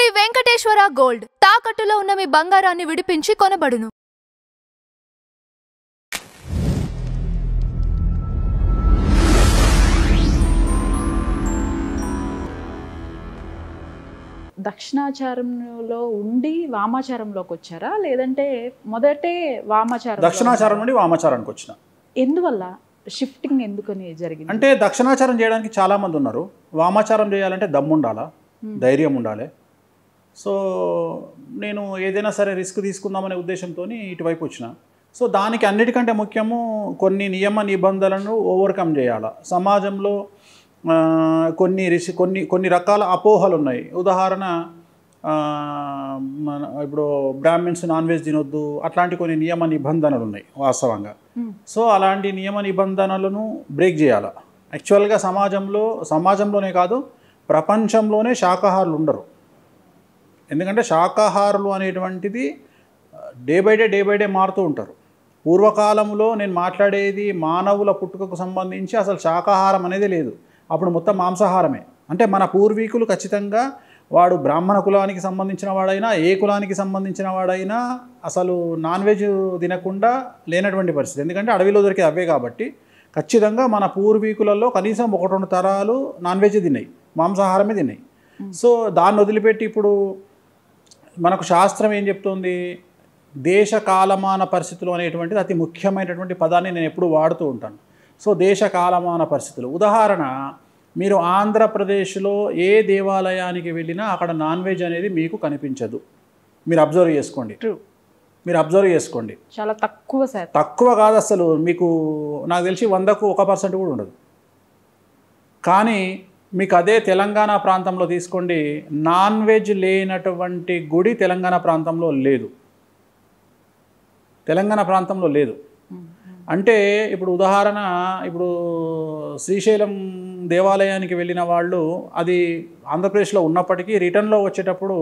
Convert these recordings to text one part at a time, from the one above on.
Shri Venkateswara gold తాకట్టులో ఉన్న మీ బంగారాన్ని విడిపించి కొనబడును. దక్షిణాచారంలో ఉండి వామాచారంలోకి వచ్చారా, లేదంటే మొదటే వామాచారం? దక్షిణాచారం నుండి వామాచారానికి వచ్చిన. ఎందువల్ల షిఫ్టింగ్ ఎందుకని జరిగింది? అంటే దక్షిణాచారం చేయడానికి చాలామంది ఉన్నారు. వామాచారం చేయాలంటే దమ్ము ఉండాలా, ధైర్యం ఉండాలి. సో నేను ఏదైనా సరే రిస్క్ తీసుకుందామనే ఉద్దేశంతో ఇటువైపు వచ్చిన. సో దానికి అన్నిటికంటే ముఖ్యము కొన్ని నియమ నిబంధనలను ఓవర్కమ్ చేయాలి. సమాజంలో కొన్ని రకాల అపోహలు ఉన్నాయి. ఉదాహరణ, ఇప్పుడు బ్రాహ్మిన్స్ నాన్ వెజ్ తినొద్దు, అట్లాంటి కొన్ని నియమ నిబంధనలు ఉన్నాయి వాస్తవంగా. సో అలాంటి నియమ నిబంధనలను బ్రేక్ చేయాలి. యాక్చువల్గా సమాజంలోనే కాదు, ప్రపంచంలోనే శాకాహారులు ఉండరు. ఎందుకంటే శాకాహారులు అనేటువంటిది డే బై డే మారుతూ ఉంటారు. పూర్వకాలంలో నేను మాట్లాడేది మానవుల పుట్టుకకు సంబంధించి అసలు శాకాహారం అనేది లేదు. అప్పుడు మొత్తం మాంసాహారమే. అంటే మన పూర్వీకులు ఖచ్చితంగా వాడు బ్రాహ్మణ కులానికి సంబంధించిన వాడైనా, ఏ కులానికి సంబంధించిన వాడైనా అసలు నాన్ వెజ్ తినకుండా లేనటువంటి పరిస్థితి. ఎందుకంటే అడవిలో దొరికే అవే కాబట్టి ఖచ్చితంగా మన పూర్వీకులలో కనీసం 1-2 తరాలు నాన్ వెజ్ తిన్నాయి, మాంసాహారమే తిన్నాయి. సో దాన్ని వదిలిపెట్టి ఇప్పుడు మనకు శాస్త్రం ఏం చెప్తుంది, దేశ కాలమాన పరిస్థితులు అనేటువంటిది అతి ముఖ్యమైనటువంటి పదాన్ని నేను ఎప్పుడు వాడుతూ ఉంటాను. సో దేశ కాలమాన పరిస్థితులు, ఉదాహరణ, మీరు ఆంధ్రప్రదేశ్లో ఏ దేవాలయానికి వెళ్ళినా అక్కడ నాన్ వెజ్ అనేది మీకు కనిపించదు. మీరు అబ్జర్వ్ చేసుకోండి. చాలా తక్కువ కాదు అసలు. మీకు నాకు తెలిసి 100కు 1% కూడా ఉండదు. కానీ మీకు అదే తెలంగాణ ప్రాంతంలో తీసుకోండి, నాన్ వెజ్ లేనటువంటి గుడి తెలంగాణ ప్రాంతంలో లేదు. అంటే ఇప్పుడు ఉదాహరణ, ఇప్పుడు శ్రీశైలం దేవాలయానికి వెళ్ళిన వాళ్ళు, అది ఆంధ్రప్రదేశ్లో ఉన్నప్పటికీ రిటర్న్లో వచ్చేటప్పుడు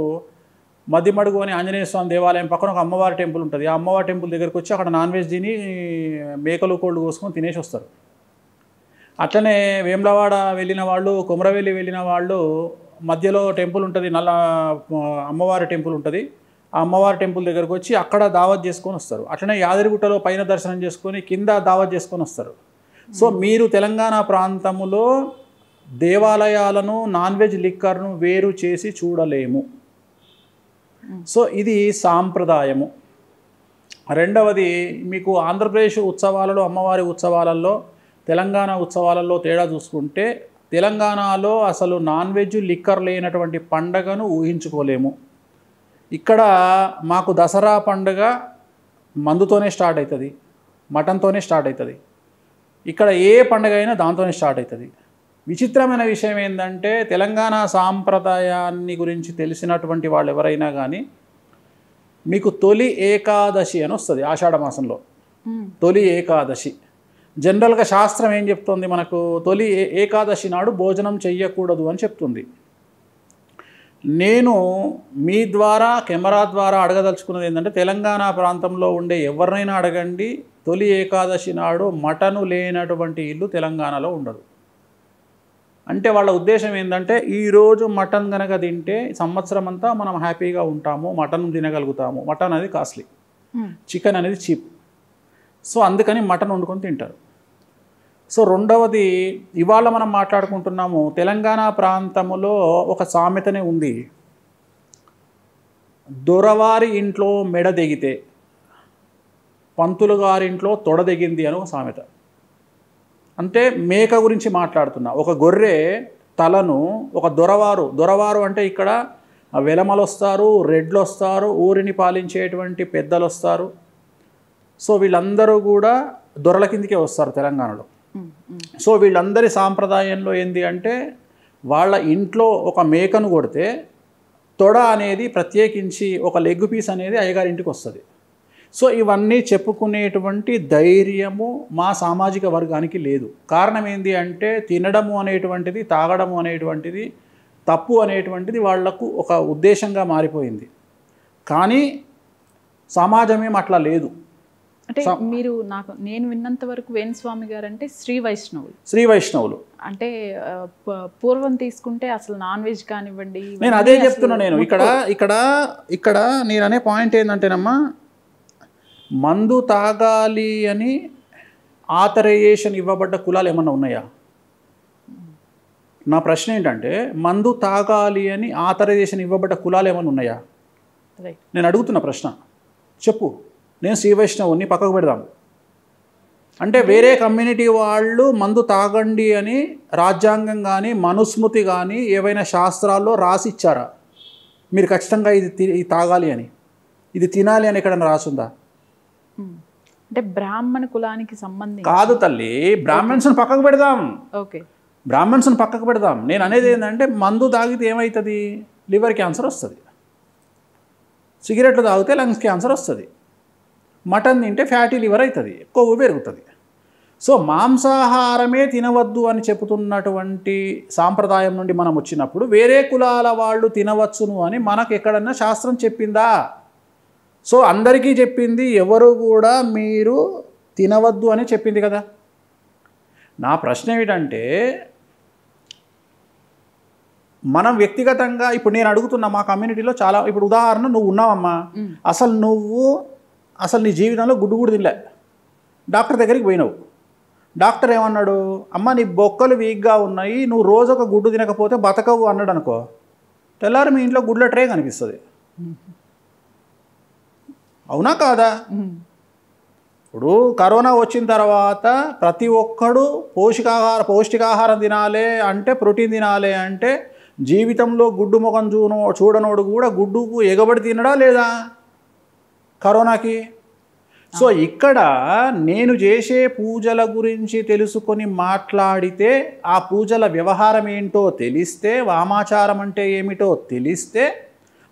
మధ్యమడుగు అని ఆంజనేయ స్వామి దేవాలయం పక్కన ఒక అమ్మవారి టెంపుల్ ఉంటుంది. ఆ అమ్మవారి టెంపుల్ దగ్గరికి వచ్చి అక్కడ నాన్ వెజ్ తిని మేకలు కోళ్ళు కోసుకొని తినేసి వస్తారు. అట్లనే వేములవాడ వెళ్ళిన వాళ్ళు, కొమరవెల్లి వెళ్ళిన వాళ్ళు మధ్యలో టెంపుల్ ఉంటుంది, అమ్మవారి టెంపుల్ ఉంటుంది. ఆ అమ్మవారి టెంపుల్ దగ్గరకు వచ్చి అక్కడ దావత్ చేసుకొని వస్తారు. అట్లనే యాదగిరిగుట్టలో పైన దర్శనం చేసుకొని కింద దావత్ చేసుకొని వస్తారు. సో మీరు తెలంగాణ ప్రాంతంలో దేవాలయాలను, నాన్ వెజ్ లిక్కర్ను వేరు చేసి చూడలేము. సో ఇది సాంప్రదాయము. రెండవది, మీకు ఆంధ్రప్రదేశ్ ఉత్సవాలలో, అమ్మవారి ఉత్సవాలలో, తెలంగాణ ఉత్సవాలలో తేడా చూసుకుంటే, తెలంగాణలో అసలు నాన్ వెజ్ లిక్కర్ లేనటువంటి పండగను ఊహించుకోలేము. ఇక్కడ మాకు దసరా పండుగ మందుతోనే స్టార్ట్ అవుతుంది, మటన్తోనే స్టార్ట్ అవుతుంది. ఇక్కడ ఏ పండుగ అయినా దాంతోనే స్టార్ట్ అవుతుంది. విచిత్రమైన విషయం ఏంటంటే, తెలంగాణ సాంప్రదాయాన్ని గురించి తెలిసినటువంటి వాళ్ళు ఎవరైనా కానీ, మీకు తొలి ఏకాదశి అని వస్తుంది ఆషాఢ మాసంలో. తొలి ఏకాదశి జనరల్గా శాస్త్రం ఏం చెప్తుంది మనకు, తొలి ఏకాదశి నాడు భోజనం చెయ్యకూడదు అని చెప్తుంది. నేను మీ ద్వారా, కెమెరా ద్వారా అడగదలుచుకున్నది ఏంటంటే, తెలంగాణ ప్రాంతంలో ఉండే ఎవరినైనా అడగండి, తొలి ఏకాదశి నాడు మటను లేనటువంటి ఇల్లు తెలంగాణలో ఉండదు. అంటే వాళ్ళ ఉద్దేశం ఏంటంటే, ఈరోజు మటన్ కనుక తింటే సంవత్సరం అంతా మనం హ్యాపీగా ఉంటాము, మటన్ తినగలుగుతాము. మటన్ అనేది కాస్ట్లీ, చికెన్ అనేది చీప్. సో అందుకని మటన్ వండుకొని తింటారు. సో రెండవది, ఇవాళ మనం మాట్లాడుకుంటున్నాము, తెలంగాణ ప్రాంతంలో ఒక సామెతనే ఉంది, దొరవారి ఇంట్లో మెడ దిగితే పంతులు గారింట్లో తొడ దిగింది అని ఒక సామెత. అంటే మేక గురించి మాట్లాడుతున్నా. ఒక గొర్రె తలను ఒక దొరవారు అంటే ఇక్కడ వెలమలు వస్తారు, రెడ్లు వస్తారు, ఊరిని పాలించేటువంటి పెద్దలు వస్తారు. సో వీళ్ళందరూ కూడా దొరల కిందికే వస్తారు తెలంగాణలో. సో వీళ్ళందరి సాంప్రదాయంలో ఏంది అంటే, వాళ్ళ ఇంట్లో ఒక మేకను కొడితే తొడ అనేది ప్రత్యేకించి ఒక లెగ్ పీస్ అనేది అయ్యగారింటికి వస్తుంది. సో ఇవన్నీ చెప్పుకునేటువంటి ధైర్యము మా సామాజిక వర్గానికి లేదు. కారణం ఏంది అంటే, తినడము అనేటువంటిది, తాగడము అనేటువంటిది తప్పు అనేటువంటిది వాళ్లకు ఒక ఉద్దేశంగా మారిపోయింది. కానీ సమాజం ఏం అట్లా లేదు. అంటే మీరు నేను విన్నంత వరకు వేణుస్వామి గారు అంటే శ్రీ వైష్ణవులు అంటే పూర్వం తీసుకుంటే అసలు నాన్ వెజ్ కానివ్వండి. నేను అదే చెప్తున్నా. నేను ఇక్కడ నేను అనే పాయింట్ ఏంటంటేనమ్మా, మందు తాగాలి అని ఆథరైజేషన్ ఇవ్వబడ్డ కులాలు ఏమన్నా ఉన్నాయా? నా ప్రశ్న ఏంటంటే, మందు తాగాలి అని ఆథరైజేషన్ ఇవ్వబడ్డ కులాలు ఏమన్నా ఉన్నాయా? నేను అడుగుతున్న ప్రశ్న చెప్పు. నేను శ్రీ వైష్ణవుని పక్కకు పెడదాం అంటే వేరే కమ్యూనిటీ వాళ్ళు మందు తాగండి అని రాజ్యాంగం కానీ మనుస్మృతి కానీ ఏవైనా శాస్త్రాల్లో రాసి ఇచ్చారా? మీరు ఖచ్చితంగా ఇది తాగాలి అని, ఇది తినాలి అని ఎక్కడైనా రాసుందా? అంటే బ్రాహ్మణ కులానికి సంబంధించి కాదు తల్లి, బ్రాహ్మణ్స్ని పక్కకు పెడదాం. ఓకే, బ్రాహ్మణ్స్ని పక్కకు పెడదాం. నేను అనేది ఏంటంటే, మందు తాగితే ఏమవుతుంది? లివర్ క్యాన్సర్ వస్తుంది. సిగరెట్లు తాగితే లంగ్స్ క్యాన్సర్ వస్తుంది. మటన్ తింటే ఫ్యాటీ లివర్ అవుతుంది, కొవ్వు పెరుగుతుంది. సో మాంసాహారమే తినవద్దు అని చెబుతున్నటువంటి సాంప్రదాయం నుండి మనం వచ్చినప్పుడు వేరే కులాల వాళ్ళు తినవచ్చును అని మనకు ఎక్కడన్నా శాస్త్రం చెప్పిందా? సో అందరికీ చెప్పింది ఎవరు కూడా మీరు తినవద్దు అని చెప్పింది కదా. నా ప్రశ్న ఏమిటంటే, మనం వ్యక్తిగతంగా ఇప్పుడు నేను అడుగుతున్నా, మా కమ్యూనిటీలో చాలా, ఇప్పుడు ఉదాహరణ నువ్వు ఉన్నావమ్మా, అసలు నీ జీవితంలో గుడ్డు కూడా తినలే, డాక్టర్ దగ్గరికి పోయినావు. డాక్టర్ ఏమన్నాడు? అమ్మ నీ బొక్కలు వీక్గా ఉన్నాయి, నువ్వు రోజు ఒక గుడ్డు తినకపోతే బతకవు అన్నాడు అనుకో, తెల్లారి మీ ఇంట్లో గుడ్ల ట్రే కనిపిస్తుంది. అవునా కాదా? ఇప్పుడు కరోనా వచ్చిన తర్వాత ప్రతి ఒక్కడు పౌష్టికాహారం తినాలి అంటే, ప్రోటీన్ తినాలి అంటే, జీవితంలో గుడ్డు ముఖం చూడనోడు కూడా గుడ్డుకు ఎగబడి తినడా లేదా కరోనాకి? సో ఇక్కడ నేను చేసే పూజల గురించి తెలుసుకొని మాట్లాడితే, ఆ పూజల వ్యవహారం ఏంటో తెలిస్తే, వామాచారం అంటే ఏమిటో తెలిస్తే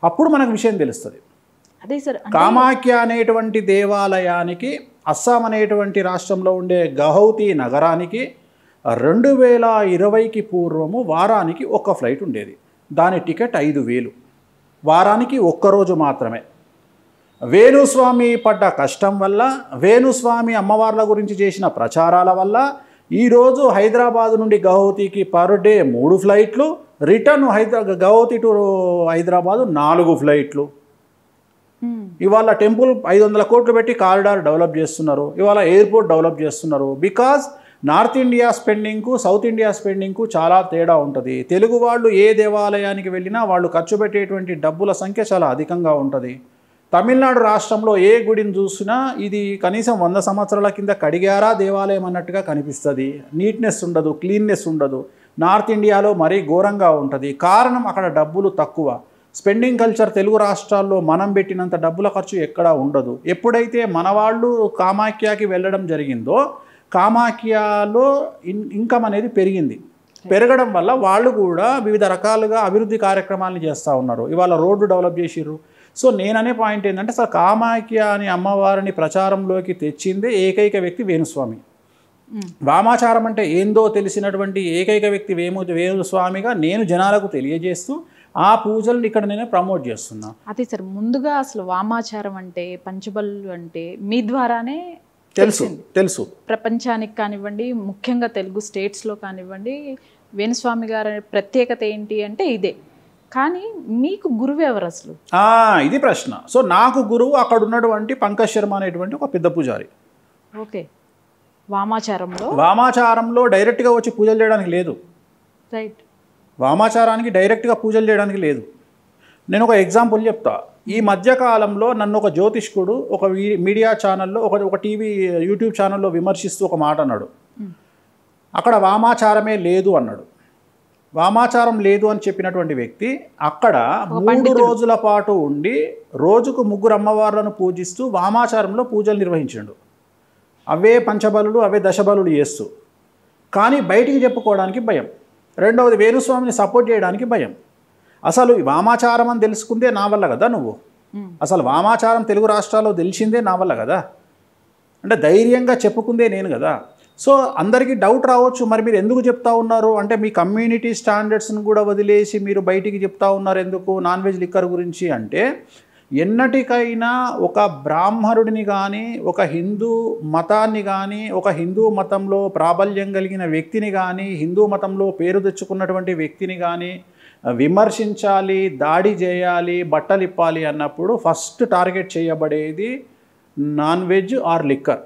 అప్పుడు మనకు విషయం తెలుస్తుంది. అదే సార్, కామాఖ్య అనేటువంటి దేవాలయానికి అస్సాం అనేటువంటి రాష్ట్రంలో ఉండే గౌహతి నగరానికి 2020కి పూర్వము వారానికి ఒక ఫ్లైట్ ఉండేది. దాని టికెట్ 5,000, వారానికి ఒక్కరోజు మాత్రమే. వేణుస్వామి పడ్డ కష్టం వల్ల, వేణుస్వామి అమ్మవార్ల గురించి చేసిన ప్రచారాల వల్ల ఈరోజు హైదరాబాద్ నుండి గౌహతికి పర్ డే 3 ఫ్లైట్లు, రిటర్న్ గౌహతి టు హైదరాబాదు 4 ఫ్లైట్లు. ఇవాళ టెంపుల్ 500 కోట్లు పెట్టి కారిడార్ డెవలప్ చేస్తున్నారు, ఇవాళ ఎయిర్పోర్ట్ డెవలప్ చేస్తున్నారు. బికాజ్ నార్త్ ఇండియా స్పెండింగ్కు సౌత్ ఇండియా స్పెండింగ్కు చాలా తేడా ఉంటుంది. తెలుగు వాళ్ళు ఏ దేవాలయానికి వెళ్ళినా వాళ్ళు ఖర్చు పెట్టేటువంటి డబ్బుల సంఖ్య చాలా అధికంగా ఉంటుంది. తమిళనాడు రాష్ట్రంలో ఏ గుడిని చూసినా ఇది కనీసం 100 సంవత్సరాల కింద కడిగారా దేవాలయం అన్నట్టుగా కనిపిస్తుంది. నీట్నెస్ ఉండదు, క్లీన్నెస్ ఉండదు. నార్త్ ఇండియాలో మరీ ఘోరంగా ఉంటుంది. కారణం అక్కడ డబ్బులు తక్కువ. స్పెండింగ్ కల్చర్ తెలుగు రాష్ట్రాల్లో మనం పెట్టినంత డబ్బుల ఖర్చు ఎక్కడా ఉండదు. ఎప్పుడైతే మన వాళ్ళు కామాఖ్యకి వెళ్ళడం జరిగిందో, కామాఖ్యలో ఇన్కమ్ అనేది పెరిగింది. పెరగడం వల్ల వాళ్ళు కూడా వివిధ రకాలుగా అభివృద్ధి కార్యక్రమాలను చేస్తూ ఉన్నారు. ఇవాళ రోడ్డు డెవలప్ చేసిర్రు. సో నేననే పాయింట్ ఏంటంటే, అసలు కామాఖ్య అని అమ్మవారిని ప్రచారంలోకి తెచ్చిందే ఏకైక వ్యక్తి వేణుస్వామి. వామాచారం అంటే ఏందో తెలిసినటువంటి ఏకైక వ్యక్తి వేణుస్వామిగా నేను జనాలకు తెలియజేస్తూ ఆ పూజలను ఇక్కడ నేను ప్రమోట్ చేస్తున్నా. అదే సార్, ముందుగా అసలు వామాచారం అంటే, పంచబలు అంటే మీ ద్వారానే తెలుసు. ప్రపంచానికి కానివ్వండి, ముఖ్యంగా తెలుగు స్టేట్స్లో కానివ్వండి, వేణుస్వామి గారి ప్రత్యేకత ఏంటి అంటే ఇదే. కానీ మీకు గురువు ఎవరు అసలు? ఇది ప్రశ్న. సో నాకు గురువు అక్కడ ఉన్నటువంటి పంకజ్ శర్మ అనేటువంటి ఒక పెద్ద పూజారి. ఓకే, వామాచారంలో డైరెక్ట్గా వచ్చి పూజలు చేయడానికి లేదు. రైట్, వామాచారానికి డైరెక్ట్గా పూజలు చేయడానికి లేదు. నేను ఒక ఎగ్జాంపుల్ చెప్తా. ఈ మధ్యకాలంలో నన్ను ఒక జ్యోతిష్కుడు ఒక మీడియా ఛానల్లో ఒక టీవీ యూట్యూబ్ ఛానల్లో విమర్శిస్తూ ఒక మాట అన్నాడు. అక్కడ వామాచారమే లేదు అన్నాడు. వామాచారం లేదు అని చెప్పినటువంటి వ్యక్తి అక్కడ 3 రోజుల పాటు ఉండి రోజుకు 3 అమ్మవార్లను పూజిస్తూ వామాచారంలో పూజలు నిర్వహించాడు. అవే పంచబలులు, అవే దశబలులు చేస్తూ. కానీ బయటికి చెప్పుకోవడానికి భయం. రెండవది, వేణుస్వామిని సపోర్ట్ చేయడానికి భయం. అసలు వామాచారం అని తెలుసుకుందే నా వల్ల కదా నువ్వు. అసలు వామాచారం తెలుగు రాష్ట్రాల్లో తెలిసిందే నా వల్ల కదా. అంటే ధైర్యంగా చెప్పుకుందే నేను కదా. సో అందరికీ డౌట్ రావచ్చు, మరి మీరు ఎందుకు చెప్తా ఉన్నారు అంటే, మీ కమ్యూనిటీ స్టాండర్డ్స్ని కూడా వదిలేసి మీరు బయటికి చెప్తా ఉన్నారు ఎందుకు నాన్ వెజ్ లిక్కర్ గురించి అంటే, ఎన్నటికైనా ఒక బ్రాహ్మణుడిని కానీ ఒక హిందూ మతాన్ని కానీ ఒక హిందూ మతంలో ప్రాబల్యం కలిగిన వ్యక్తిని కానీ హిందూ మతంలో పేరు తెచ్చుకున్నటువంటి వ్యక్తిని కానీ విమర్శించాలి, దాడి చేయాలి, బట్టలిప్పాలి అన్నప్పుడు ఫస్ట్ టార్గెట్ చేయబడేది నాన్ వెజ్ ఆర్ లిక్కర్.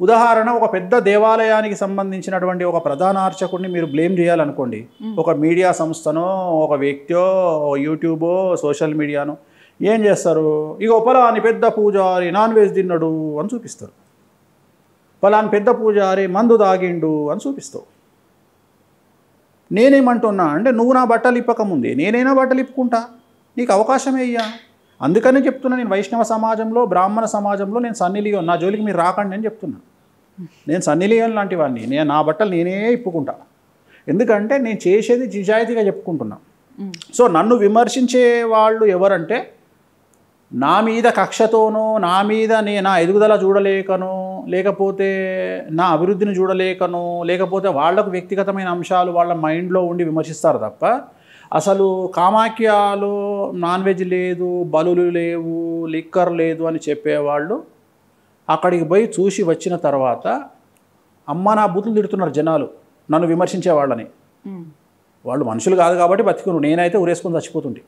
ఉదాహరణ, ఒక పెద్ద దేవాలయానికి సంబంధించినటువంటి ఒక ప్రధాన అర్చకుడిని మీరు బ్లేమ్ చేయాలనుకోండి, ఒక మీడియా సంస్థనో ఒక వ్యక్తో యూట్యూబో సోషల్ మీడియానో ఏం చేస్తారు, ఇగో పలాని పెద్ద పూజారి నాన్ వెజ్ తిన్నాడు అని చూపిస్తారు, పలాని పెద్ద పూజారి మందు తాగిండు అని చూపిస్తావు. నేనేమంటున్నా అంటే, నువ్వు నా బట్టలు ఇప్పకముందే నేనైనా బట్టలు ఇప్పుకుంటా, నీకు అవకాశమే ఇయ్యా. అందుకనే చెప్తున్నా, నేను వైష్ణవ సమాజంలో బ్రాహ్మణ సమాజంలో నేను సన్నీ లియోన్, నా జోలికి మీరు రాకండి అని చెప్తున్నా. నేను సన్నీ లియోన్ లాంటి వాడిని, నేను నా బట్టలు నేనే ఇప్పుకుంటా. ఎందుకంటే నేను చేసేది నిజాయితీగా చెప్పుకుంటున్నా. సో నన్ను విమర్శించే వాళ్ళు ఎవరంటే, నా మీద కక్షతోనో నా మీద నా ఎదుగుదల చూడలేకనో లేకపోతే నా అభివృద్ధిని చూడలేకనో లేకపోతే వాళ్లకు వ్యక్తిగతమైన అంశాలు వాళ్ళ మైండ్లో ఉండి విమర్శిస్తారు తప్ప, అసలు కామాఖ్యలో నాన్ వెజ్ లేదు, బలులు లేవు, లిక్కర్ లేదు అని చెప్పేవాళ్ళు అక్కడికి పోయి చూసి వచ్చిన తర్వాత అమ్మ నా బూతులు తిడుతున్నారు జనాలు నన్ను విమర్శించే వాళ్ళని. వాళ్ళు మనుషులు కాదు కాబట్టి బతికున్నారు, నేనైతే ఉరేసుకొని చచ్చిపోతుండే.